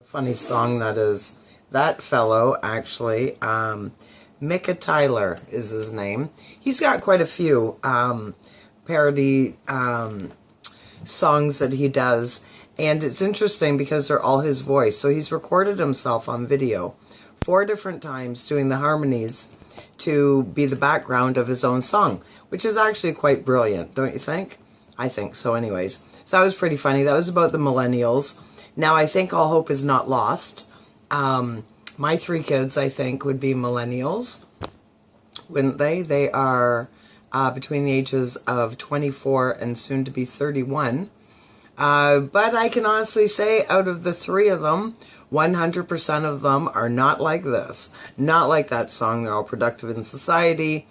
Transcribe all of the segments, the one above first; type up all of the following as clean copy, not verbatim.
Funny song that is. That fellow, actually, Micah Tyler is his name. He's got quite a few parody songs that he does. And it's interesting because they're all his voice. So he's recorded himself on video 4 different times doing the harmonies to be the background of his own song, which is actually quite brilliant, don't you think? I think so anyways. So that was pretty funny. That was about the millennials. Now I think all hope is not lost. My 3 kids, I think, would be millennials, wouldn't they? They are between the ages of 24 and soon to be 31. But I can honestly say out of the 3 of them, 100% of them are not like this. Not like that song. They're all productive in society.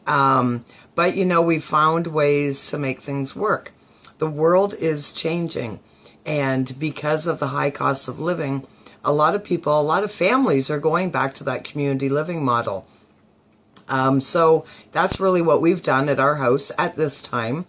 But, you know, we found ways to make things work. The world is changing. And because of the high cost of living, a lot of people, a lot of families are going back to that community living model. So that's really what we've done at our house at this time.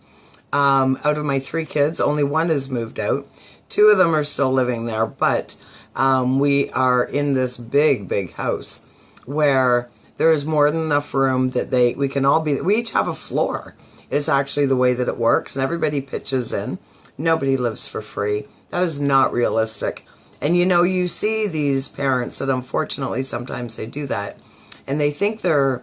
Out of my 3 kids, only 1 has moved out. 2 of them are still living there, but we are in this big house where there is more than enough room that we can all be. We each have a floor is actually the way that it works, and everybody pitches in. Nobody lives for free. That is not realistic. And you know, you see these parents that unfortunately sometimes they do that, and they think they're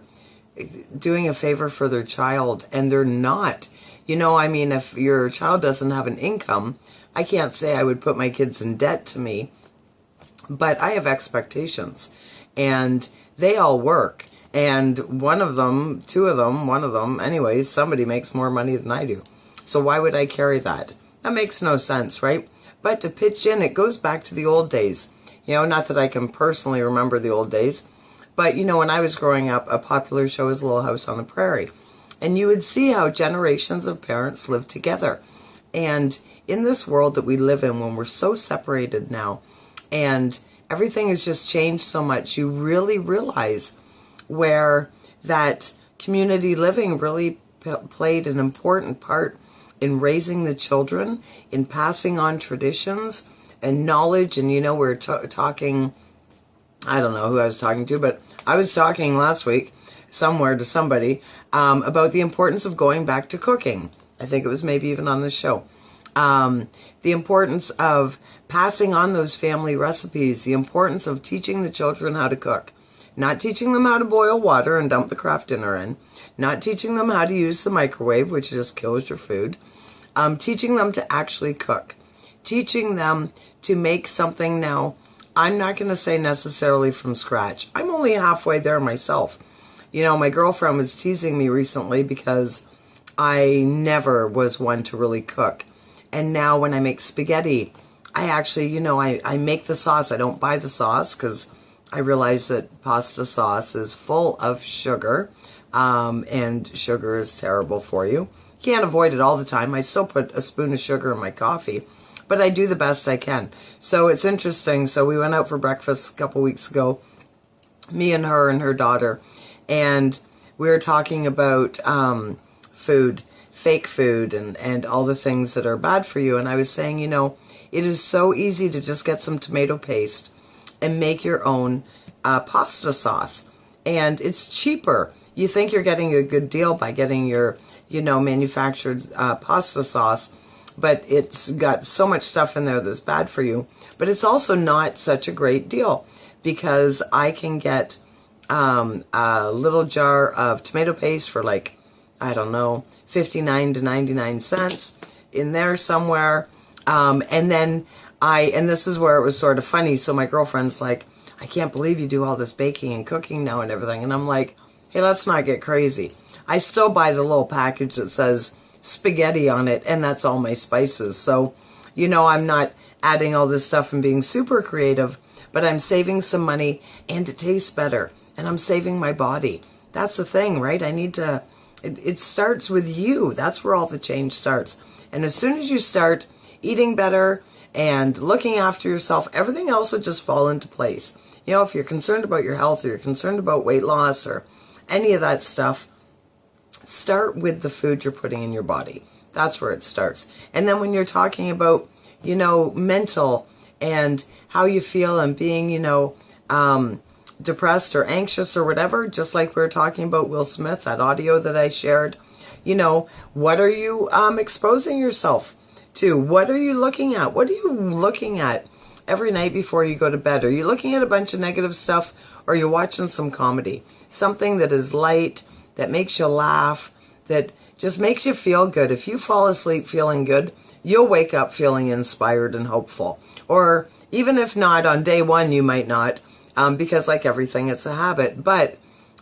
doing a favor for their child, and they're not. You know, I mean, if your child doesn't have an income, I can't say I would put my kids in debt to me, but I have expectations, and they all work. And 2 of them, anyways, somebody makes more money than I do. So why would I carry that? That makes no sense, right? But to pitch in, it goes back to the old days. You know, not that I can personally remember the old days, but, you know, when I was growing up, a popular show was Little House on the Prairie. And you would see how generations of parents lived together. And in this world that we live in, when we're so separated now, and everything has just changed so much, you really realize where that community living really played an important part in raising the children, in passing on traditions and knowledge. And, you know, we're talking, I don't know who I was talking to, but I was talking last week somewhere to somebody about the importance of going back to cooking. I think it was maybe even on this show. The importance of passing on those family recipes, the importance of teaching the children how to cook. Not teaching them how to boil water and dump the Kraft dinner in. Not teaching them how to use the microwave, which just kills your food. Teaching them to actually cook. Teaching them to make something now. I'm not going to say necessarily from scratch. I'm only halfway there myself. You know, my girlfriend was teasing me recently because I never was one to really cook. And now when I make spaghetti, I actually, you know, I make the sauce. I don't buy the sauce because I realize that pasta sauce is full of sugar, and sugar is terrible for you. Can't avoid it all the time. I still put a spoon of sugar in my coffee, but I do the best I can. So it's interesting. So we went out for breakfast a couple weeks ago, me and her daughter, and we were talking about food, fake food, and all the things that are bad for you. And I was saying, you know, it is so easy to just get some tomato paste and make your own pasta sauce. And it's cheaper. You think you're getting a good deal by getting your, you know, manufactured pasta sauce, but it's got so much stuff in there that's bad for you. But it's also not such a great deal because I can get a little jar of tomato paste for like, I don't know, 59 to 99 cents in there somewhere. And then and this is where it was sort of funny. So my girlfriend's like, I can't believe you do all this baking and cooking now and everything. And I'm like, hey, let's not get crazy. I still buy the little package that says spaghetti on it, and that's all my spices. So, you know, I'm not adding all this stuff and being super creative, but I'm saving some money, and it tastes better, and I'm saving my body. That's the thing, right? It starts with you. That's where all the change starts. And as soon as you start eating better and looking after yourself, everything else will just fall into place. You know, if you're concerned about your health or you're concerned about weight loss or any of that stuff, start with the food you're putting in your body. That's where it starts. And then when you're talking about, you know, mental and how you feel, and being, depressed or anxious or whatever, just like we were talking about Will Smith, that audio that I shared. What are you exposing yourself to? What are you looking at? What are you looking at every night before you go to bed? Are you looking at a bunch of negative stuff, or are you watching some comedy? Something that is light, that makes you laugh, that just makes you feel good. If you fall asleep feeling good, you'll wake up feeling inspired and hopeful. Or even if not, on day one you might not, because like everything, it's a habit. But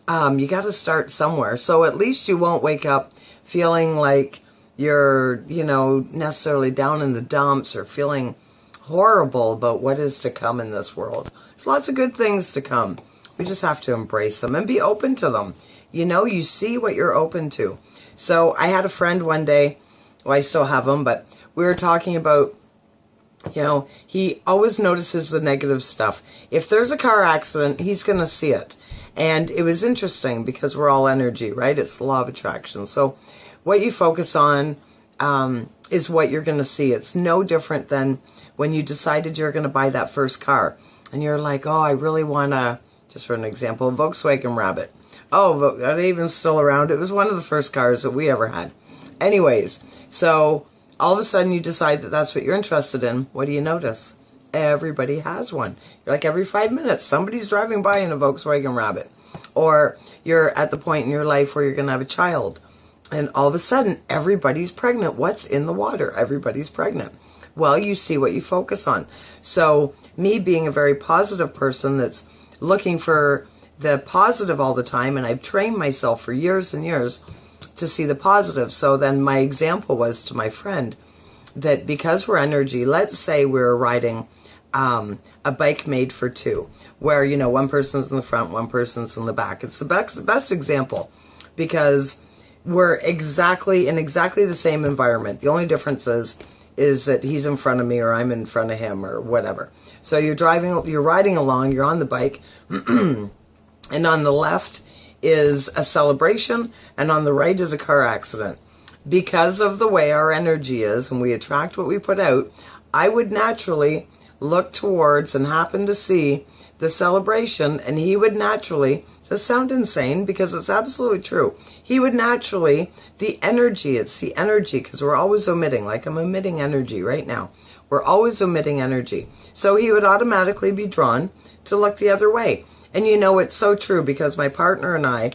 you got to start somewhere. So at least you won't wake up feeling like you're, necessarily down in the dumps or feeling horrible about what is to come in this world. There's lots of good things to come. We just have to embrace them and be open to them. You see what you're open to. So I had a friend one day, well, I still have him, but we were talking about, he always notices the negative stuff. If there's a car accident, he's going to see it. And it was interesting because we're all energy, right? It's the law of attraction. So what you focus on is what you're going to see. It's no different than when you decided you're going to buy that first car. And you're like, oh, I really want to, just for an example, a Volkswagen Rabbit. Oh, are they even still around? It was one of the first cars that we ever had. Anyways, so all of a sudden you decide that that's what you're interested in. What do you notice? Everybody has one. You're like, every 5 minutes, somebody's driving by in a Volkswagen Rabbit. Or you're at the point in your life where you're going to have a child. And all of a sudden, everybody's pregnant. What's in the water? Everybody's pregnant. Well, you see what you focus on. So me being a very positive person that's looking for the positive all the time, and I've trained myself for years and years to see the positive. So then my example was to my friend that because we're energy, let's say we're riding a bike made for two, where, one person's in the front, one person's in the back. It's the best example because we're in exactly the same environment. The only difference is that he's in front of me or I'm in front of him or whatever. So you're riding along, you're on the bike, and on the left is a celebration, and on the right is a car accident. Because of the way our energy is, and we attract what we put out, I would naturally look towards and happen to see the celebration, and he would naturally, this sound insane because it's absolutely true, he would naturally, it's the energy, because we're always omitting, like I'm emitting energy right now. We're always omitting energy. So he would automatically be drawn to look the other way. And it's so true because my partner and I,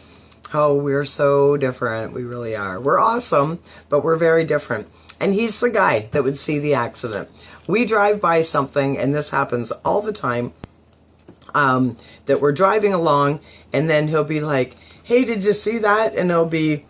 we're so different. We really are. We're awesome, but we're very different. And he's the guy that would see the accident. We drive by something, and this happens all the time, that we're driving along, and then he'll be like, hey, did you see that? And it'll be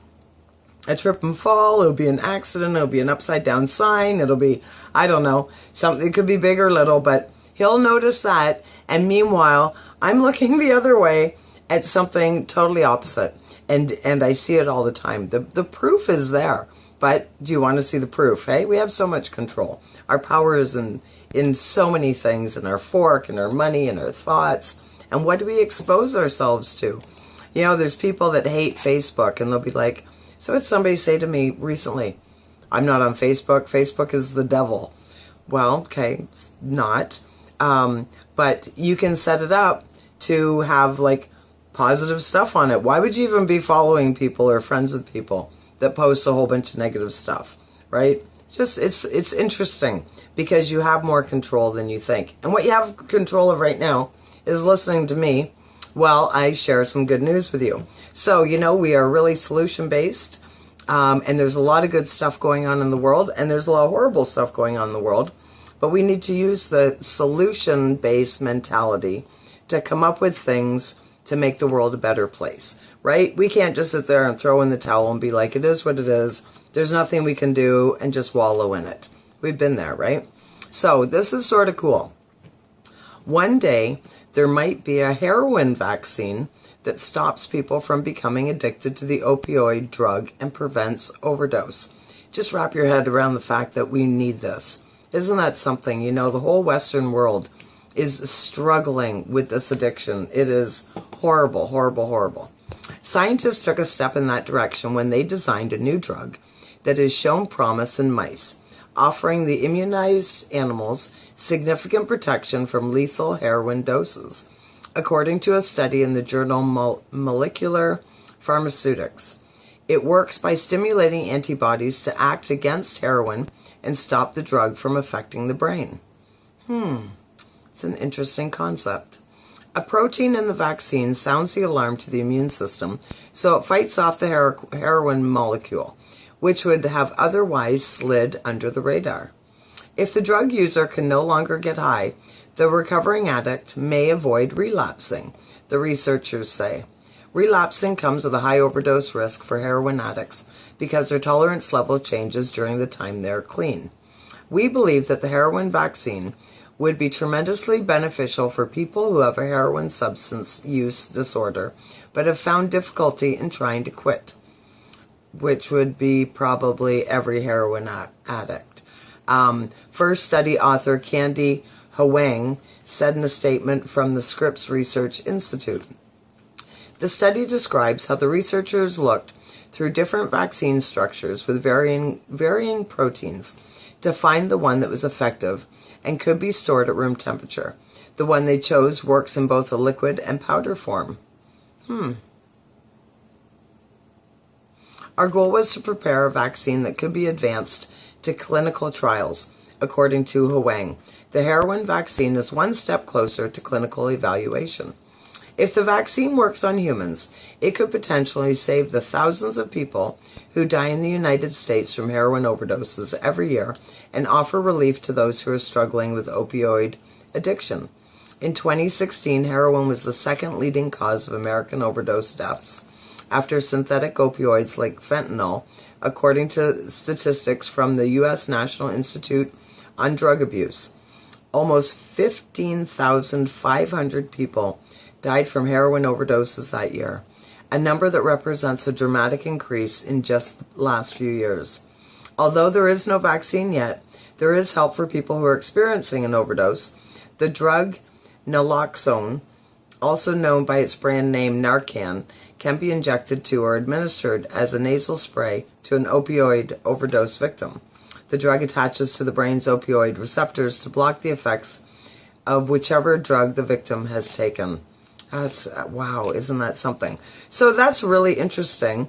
a trip and fall, it'll be an accident, it'll be an upside down sign, it'll be, I don't know, something. It could be big or little, but he'll notice that. And meanwhile, I'm looking the other way at something totally opposite. And I see it all the time. The proof is there. But do you want to see the proof? Hey, we have so much control. Our power is in so many things, in our fork, in our money, in our thoughts. And what do we expose ourselves to? There's people that hate Facebook, and they'll be like, so what somebody say to me recently, I'm not on Facebook. Facebook is the devil. Well, okay, it's not. But you can set it up to have like positive stuff on it. Why would you even be following people or friends with people that post a whole bunch of negative stuff, right? Just it's interesting because you have more control than you think. And what you have control of right now is listening to me while I share some good news with you. So, we are really solution-based, and there's a lot of good stuff going on in the world, and there's a lot of horrible stuff going on in the world. But we need to use the solution-based mentality to come up with things to make the world a better place, right? We can't just sit there and throw in the towel and be like, it is what it is. There's nothing we can do, and just wallow in it. We've been there, right? So this is sort of cool. One day, there might be a heroin vaccine that stops people from becoming addicted to the opioid drug and prevents overdose. Just wrap your head around the fact that we need this. Isn't that something? The whole Western world is struggling with this addiction. It is horrible, horrible, horrible. Scientists took a step in that direction when they designed a new drug that has shown promise in mice, offering the immunized animals significant protection from lethal heroin doses, according to a study in the journal Molecular Pharmaceutics. It works by stimulating antibodies to act against heroin and stop the drug from affecting the brain. It's an interesting concept. A protein in the vaccine sounds the alarm to the immune system, so it fights off the heroin molecule, which would have otherwise slid under the radar. If the drug user can no longer get high, the recovering addict may avoid relapsing, the researchers say. Relapsing comes with a high overdose risk for heroin addicts because their tolerance level changes during the time they are clean. We believe that the heroin vaccine would be tremendously beneficial for people who have a heroin substance use disorder but have found difficulty in trying to quit, which would be probably every heroin addict. First study author Candy Huang said in a statement from the Scripps Research Institute. The study describes how the researchers looked through different vaccine structures with varying proteins to find the one that was effective and could be stored at room temperature. The one they chose works in both a liquid and powder form. Our goal was to prepare a vaccine that could be advanced to clinical trials, according to Huang. The heroin vaccine is one step closer to clinical evaluation. If the vaccine works on humans, it could potentially save the thousands of people who die in the United States from heroin overdoses every year and offer relief to those who are struggling with opioid addiction. In 2016, heroin was the second leading cause of American overdose deaths, after synthetic opioids like fentanyl, according to statistics from the U.S. National Institute on Drug Abuse. Almost 15,500 people died from heroin overdoses that year, a number that represents a dramatic increase in just the last few years. Although there is no vaccine yet, there is help for people who are experiencing an overdose. The drug naloxone, also known by its brand name Narcan, can be injected to or administered as a nasal spray to an opioid overdose victim. The drug attaches to the brain's opioid receptors to block the effects of whichever drug the victim has taken. That's, wow, isn't that something? So that's really interesting.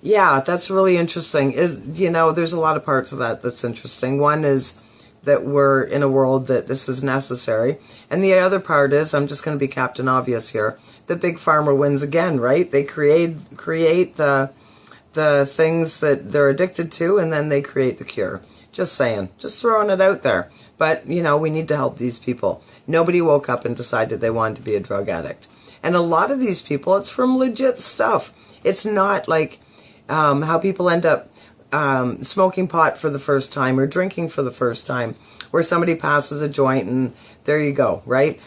Yeah, that's really interesting. There's a lot of parts of that that's interesting. One is that we're in a world that this is necessary. And the other part is, I'm just going to be Captain Obvious here, the big pharma wins again, right? They create the things that they're addicted to, and then they create the cure. Just saying, just throwing it out there. But, we need to help these people. Nobody woke up and decided they wanted to be a drug addict. And a lot of these people, it's from legit stuff. It's not like how people end up smoking pot for the first time or drinking for the first time, where somebody passes a joint and there you go, right?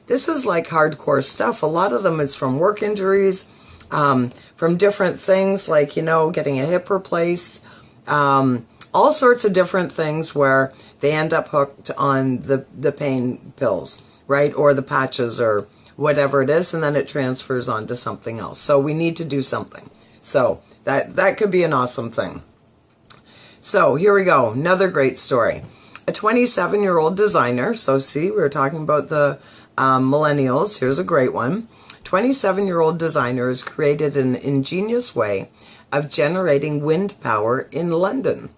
This is like hardcore stuff. A lot of them is from work injuries, from different things like, getting a hip replaced, all sorts of different things where they end up hooked on the pain pills, right? Or the patches or whatever it is, and then it transfers on to something else. So we need to do something. So that could be an awesome thing. So here we go. Another great story. A 27-year-old designer. So see, we were talking about the millennials. Here's a great one. 27-year-old designer has created an ingenious way of generating wind power in London.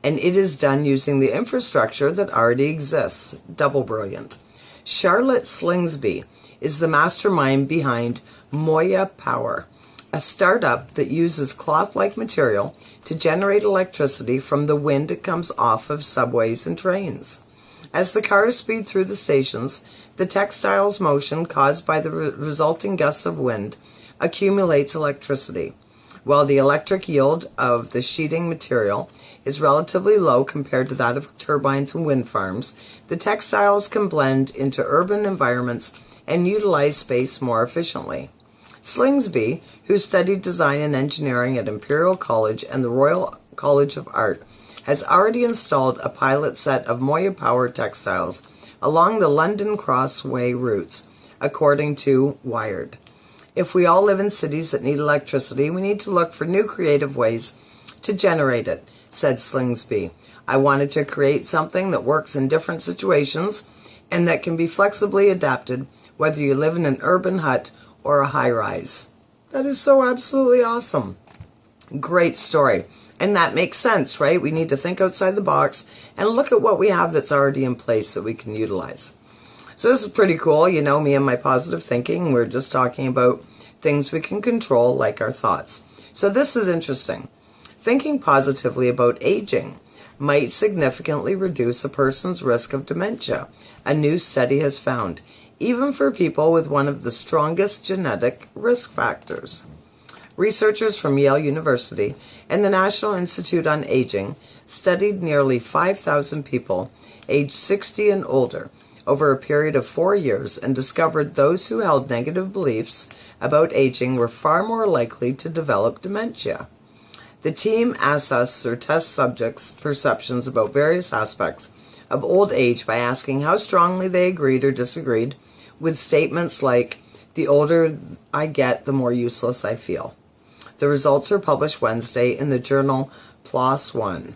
And it is done using the infrastructure that already exists. Double brilliant. Charlotte Slingsby is the mastermind behind Moya Power, a startup that uses cloth-like material to generate electricity from the wind that comes off of subways and trains. As the cars speed through the stations, the textile's motion caused by the resulting gusts of wind accumulates electricity. While the electric yield of the sheeting material is relatively low compared to that of turbines and wind farms, the textiles can blend into urban environments and utilize space more efficiently. Slingsby, who studied design and engineering at Imperial College and the Royal College of Art, has already installed a pilot set of Moya Power textiles along the London Crossway routes, according to Wired. If we all live in cities that need electricity, we need to look for new creative ways to generate it, said Slingsby. I wanted to create something that works in different situations and that can be flexibly adapted whether you live in an urban hut or a high-rise. That is so absolutely awesome. Great story. And that makes sense, right? We need to think outside the box and look at what we have that's already in place that we can utilize. So this is pretty cool. You know, me and my positive thinking, we're just talking about things we can control, like our thoughts. So this is interesting. Thinking positively about aging might significantly reduce a person's risk of dementia, a new study has found, even for people with one of the strongest genetic risk factors. Researchers from Yale University and the National Institute on Aging studied nearly 5,000 people aged 60 and older over a period of 4 years and discovered those who held negative beliefs about aging were far more likely to develop dementia. The team assessed or test subjects' perceptions about various aspects of old age by asking how strongly they agreed or disagreed with statements like, "The older I get, the more useless I feel." The results were published Wednesday in the journal PLOS One.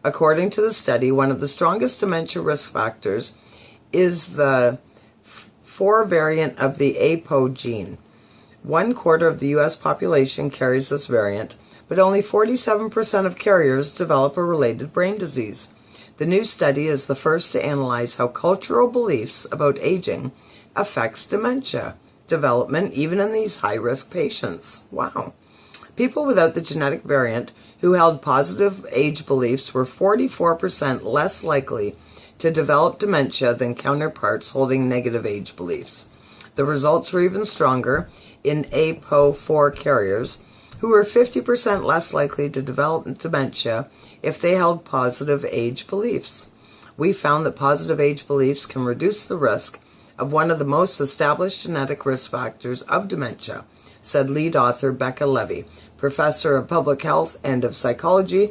According to the study, one of the strongest dementia risk factors is the 4 variant of the APO gene. 1/4 of the U.S. population carries this variant, but only 47% of carriers develop a related brain disease. The new study is the first to analyze how cultural beliefs about aging affects dementia development, even in these high-risk patients. Wow. People without the genetic variant who held positive age beliefs were 44% less likely to develop dementia than counterparts holding negative age beliefs. The results were even stronger in APO4 carriers, who were 50% less likely to develop dementia if they held positive age beliefs. We found that positive age beliefs can reduce the risk of one of the most established genetic risk factors of dementia, said lead author Becca Levy, professor of public health and of psychology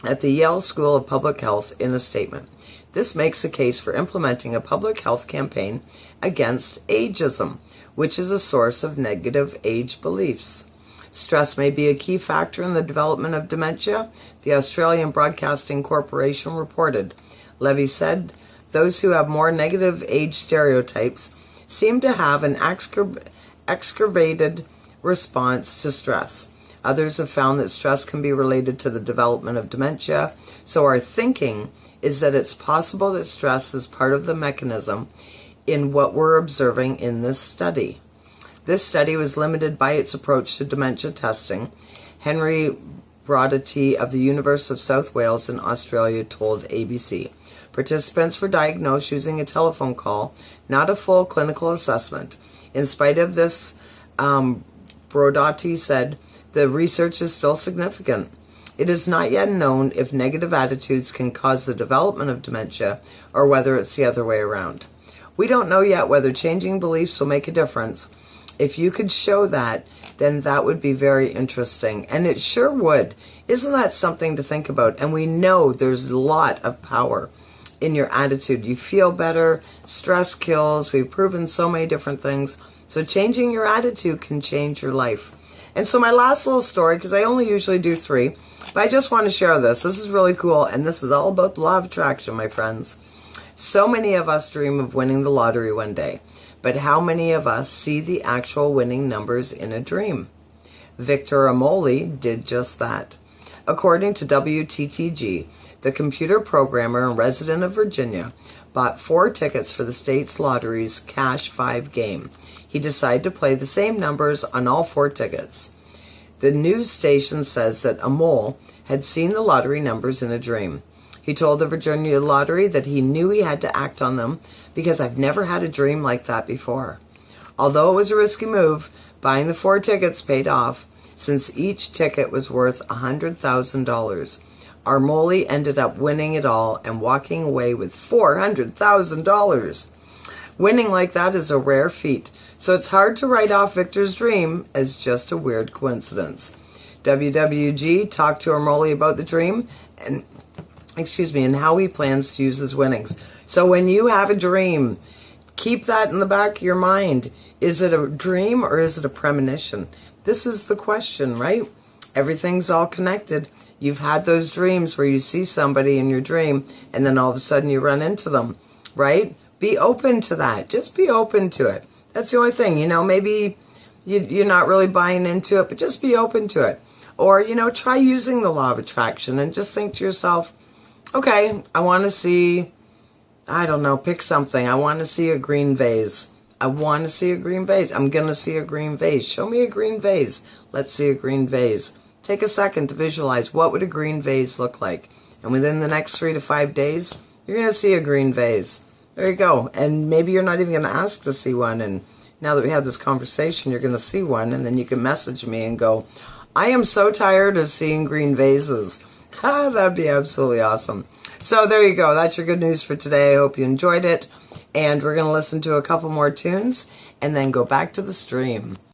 at the Yale School of Public Health, in a statement. This makes a case for implementing a public health campaign against ageism, which is a source of negative age beliefs. Stress may be a key factor in the development of dementia, the Australian Broadcasting Corporation reported. Levy said those who have more negative age stereotypes seem to have an exacerbated response to stress. Others have found that stress can be related to the development of dementia, so our thinking is that it's possible that stress is part of the mechanism in what we're observing in this study. This study was limited by its approach to dementia testing. Henry Brodaty of the University of South Wales in Australia told ABC. Participants were diagnosed using a telephone call, not a full clinical assessment. In spite of this, Brodaty said, the research is still significant. It is not yet known if negative attitudes can cause the development of dementia or whether it's the other way around. We don't know yet whether changing beliefs will make a difference. If you could show that, then that would be very interesting. And it sure would. Isn't that something to think about? And we know there's a lot of power in your attitude. You feel better. Stress kills. We've proven so many different things. So changing your attitude can change your life. And so my last little story, because I only usually do 3, but I just want to share this. This is really cool, and this is all about the law of attraction, my friends. So many of us dream of winning the lottery one day, but how many of us see the actual winning numbers in a dream? Victor Amoli did just that. According to WTTG, the computer programmer and resident of Virginia bought 4 tickets for the state's lottery's Cash 5 game. He decided to play the same numbers on all 4 tickets. The news station says that Amol had seen the lottery numbers in a dream. He told the Virginia Lottery that he knew he had to act on them because I've never had a dream like that before. Although it was a risky move, buying the 4 tickets paid off since each ticket was worth $100,000. Armoli ended up winning it all and walking away with $400,000. Winning like that is a rare feat, so it's hard to write off Victor's dream as just a weird coincidence. WWG talked to Armoli about the dream and how he plans to use his winnings. So when you have a dream, keep that in the back of your mind. Is it a dream or is it a premonition? This is the question, right? Everything's all connected. You've had those dreams where you see somebody in your dream and then all of a sudden you run into them, right? Be open to that. Just be open to it. That's the only thing. Maybe you're not really buying into it, but just be open to it. Or, try using the law of attraction and just think to yourself, okay, I want to see, I don't know, pick something. I want to see a green vase. I want to see a green vase. I'm going to see a green vase. Show me a green vase. Let's see a green vase. Take a second to visualize what would a green vase look like. And within the next 3 to 5 days, you're going to see a green vase. There you go. And maybe you're not even going to ask to see one. And now that we have this conversation, you're going to see one. And then you can message me and go, I am so tired of seeing green vases. That'd be absolutely awesome. So there you go. That's your good news for today. I hope you enjoyed it. And we're going to listen to a couple more tunes and then go back to the stream.